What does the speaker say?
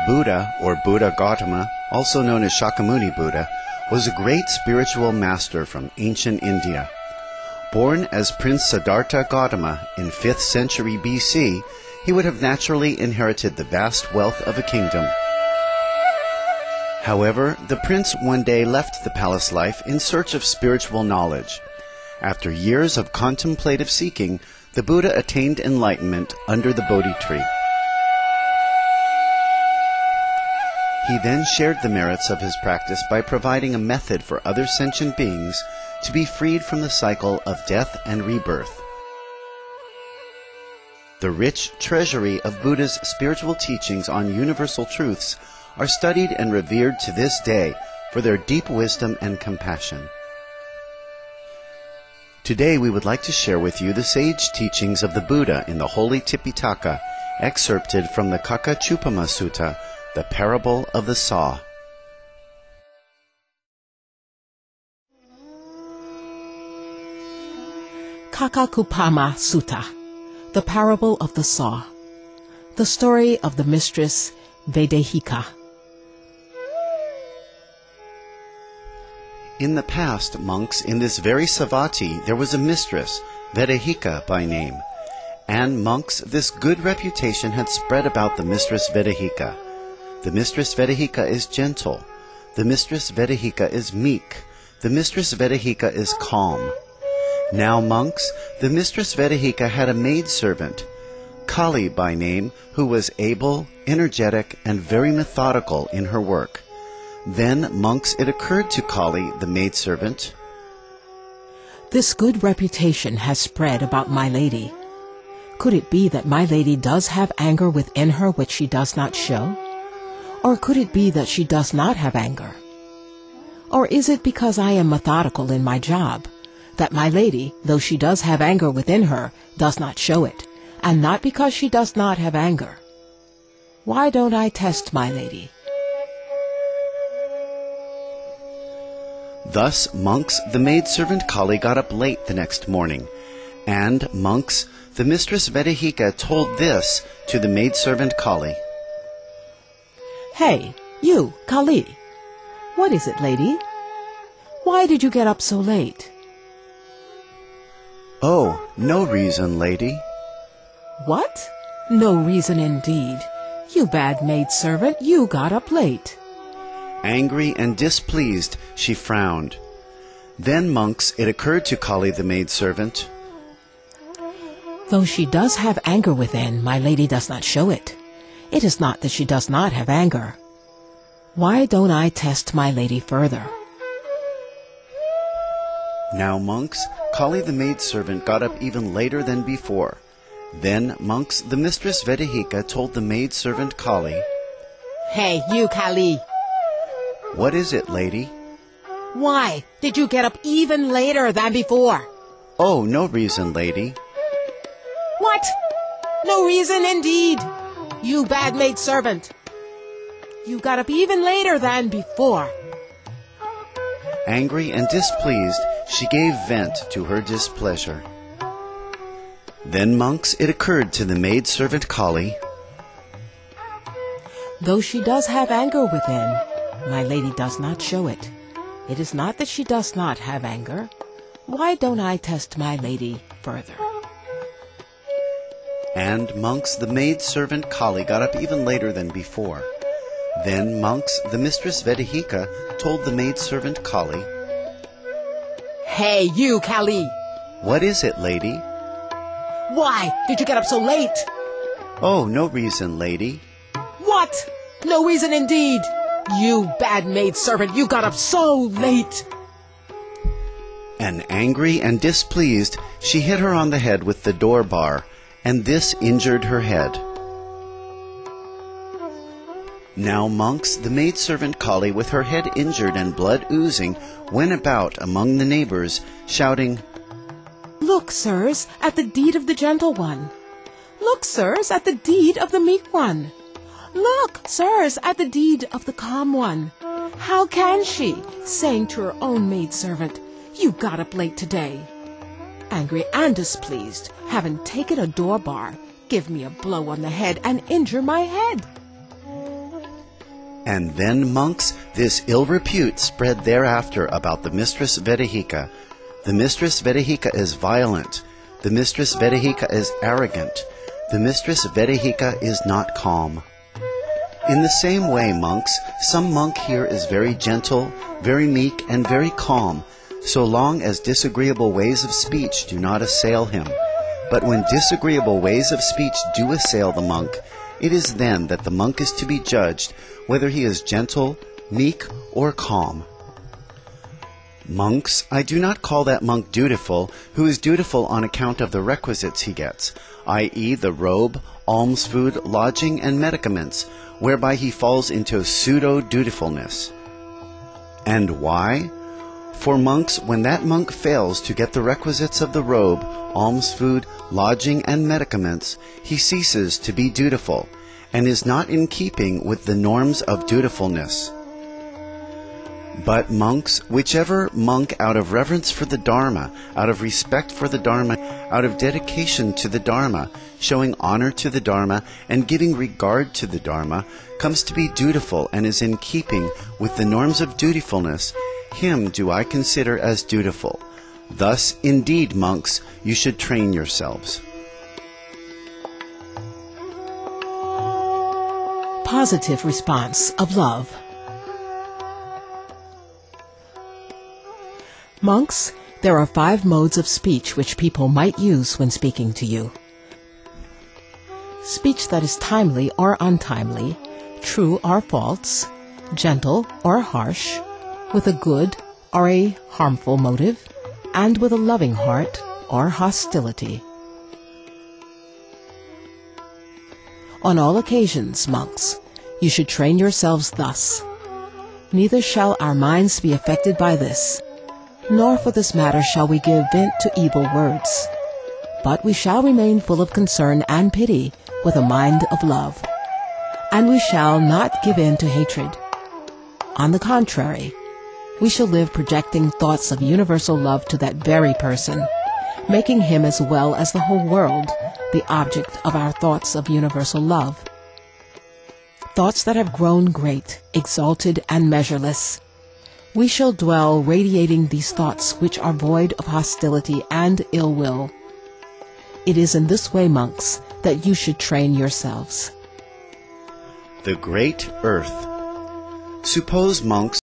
Buddha, or Buddha Gautama, also known as Shakyamuni Buddha, was a great spiritual master from ancient India. Born as Prince Siddhartha Gautama in 5th century BC, he would have naturally inherited the vast wealth of a kingdom. However, the prince one day left the palace life in search of spiritual knowledge. After years of contemplative seeking, the Buddha attained enlightenment under the Bodhi tree. He then shared the merits of his practice by providing a method for other sentient beings to be freed from the cycle of death and rebirth. The rich treasury of Buddha's spiritual teachings on universal truths are studied and revered to this day for their deep wisdom and compassion. Today we would like to share with you the sage teachings of the Buddha in the Holy Tipitaka, excerpted from the Kakachupama Sutta, the parable of the saw. Kakachupama Sutta, the parable of the saw. The story of the mistress Vedehika. In the past, monks, in this very Savatthi there was a mistress, Vedehika by name. And monks, this good reputation had spread about the mistress Vedehika. The mistress Vedehika is gentle. The mistress Vedehika is meek. The mistress Vedehika is calm. Now, monks, the mistress Vedehika had a maidservant, Kali by name, who was able, energetic, and very methodical in her work. Then, monks, it occurred to Kali, the maidservant, This good reputation has spread about my lady. Could it be that my lady does have anger within her which she does not show? Or could it be that she does not have anger? Or is it because I am methodical in my job, that my lady, though she does have anger within her, does not show it, and not because she does not have anger? Why don't I test my lady? Thus, monks, the maidservant Kali got up late the next morning, and, monks, the mistress Vedehika told this to the maidservant Kali. Hey, you, Kali. What is it, lady? Why did you get up so late? Oh, no reason, lady. What? No reason indeed. You bad maidservant, you got up late. Angry and displeased, she frowned. Then, monks, it occurred to Kali the maidservant, Though she does have anger within, my lady does not show it. It is not that she does not have anger. Why don't I test my lady further? Now, monks, Kali the maidservant got up even later than before. Then, monks, the mistress Vedehika told the maidservant Kali, Hey, you, Kali. What is it, lady? Why did you get up even later than before? Oh, no reason, lady. What? No reason indeed. You bad maidservant. You got up even later than before. Angry and displeased, she gave vent to her displeasure. Then, monks, it occurred to the maidservant Kali, Though she does have anger within, my lady does not show it. It is not that she does not have anger. Why don't I test my lady further? And, monks, the maidservant Kali got up even later than before. Then, monks, the mistress Vedehika told the maidservant Kali, Hey, you, Kali. What is it, lady? Why did you get up so late? Oh, no reason, lady. What? No reason indeed. You bad maidservant, you got up so late. And angry and displeased, she hit her on the head with the door bar, and this injured her head. Now, monks, the maidservant Kali, with her head injured and blood oozing, went about among the neighbors, shouting, Look, sirs, at the deed of the gentle one. Look, sirs, at the deed of the meek one. Look, sirs, at the deed of the calm one. How can she, saying to her own maidservant, You got up late today? Angry and displeased, having taken a door bar, give me a blow on the head and injure my head. And then, monks, this ill repute spread thereafter about the mistress Vedehika. The mistress Vedehika is violent. The mistress Vedehika is arrogant. The mistress Vedehika is not calm. In the same way, monks, some monk here is very gentle, very meek, and very calm, so long as disagreeable ways of speech do not assail him. But when disagreeable ways of speech do assail the monk, it is then that the monk is to be judged whether he is gentle, meek, or calm. Monks, I do not call that monk dutiful who is dutiful on account of the requisites he gets, i.e. the robe, alms food, lodging, and medicaments, whereby he falls into pseudo-dutifulness. And why? For monks, when that monk fails to get the requisites of the robe, alms food, lodging, and medicaments, he ceases to be dutiful, and is not in keeping with the norms of dutifulness. But monks, whichever monk out of reverence for the Dharma, out of respect for the Dharma, out of dedication to the Dharma, showing honor to the Dharma, and giving regard to the Dharma, comes to be dutiful and is in keeping with the norms of dutifulness, him do I consider as dutiful. Thus, indeed, monks, you should train yourselves. Positive response of love. Monks, there are 5 modes of speech which people might use when speaking to you. Speech that is timely or untimely, true or false, gentle or harsh, with a good or a harmful motive, and with a loving heart or hostility. On all occasions, monks, you should train yourselves thus. Neither shall our minds be affected by this, nor for this matter shall we give vent to evil words, but we shall remain full of concern and pity with a mind of love, and we shall not give in to hatred. On the contrary, we shall live projecting thoughts of universal love to that very person, making him as well as the whole world the object of our thoughts of universal love. Thoughts that have grown great, exalted, and measureless. We shall dwell radiating these thoughts which are void of hostility and ill will. It is in this way, monks, that you should train yourselves. The Great Earth. Suppose, monks,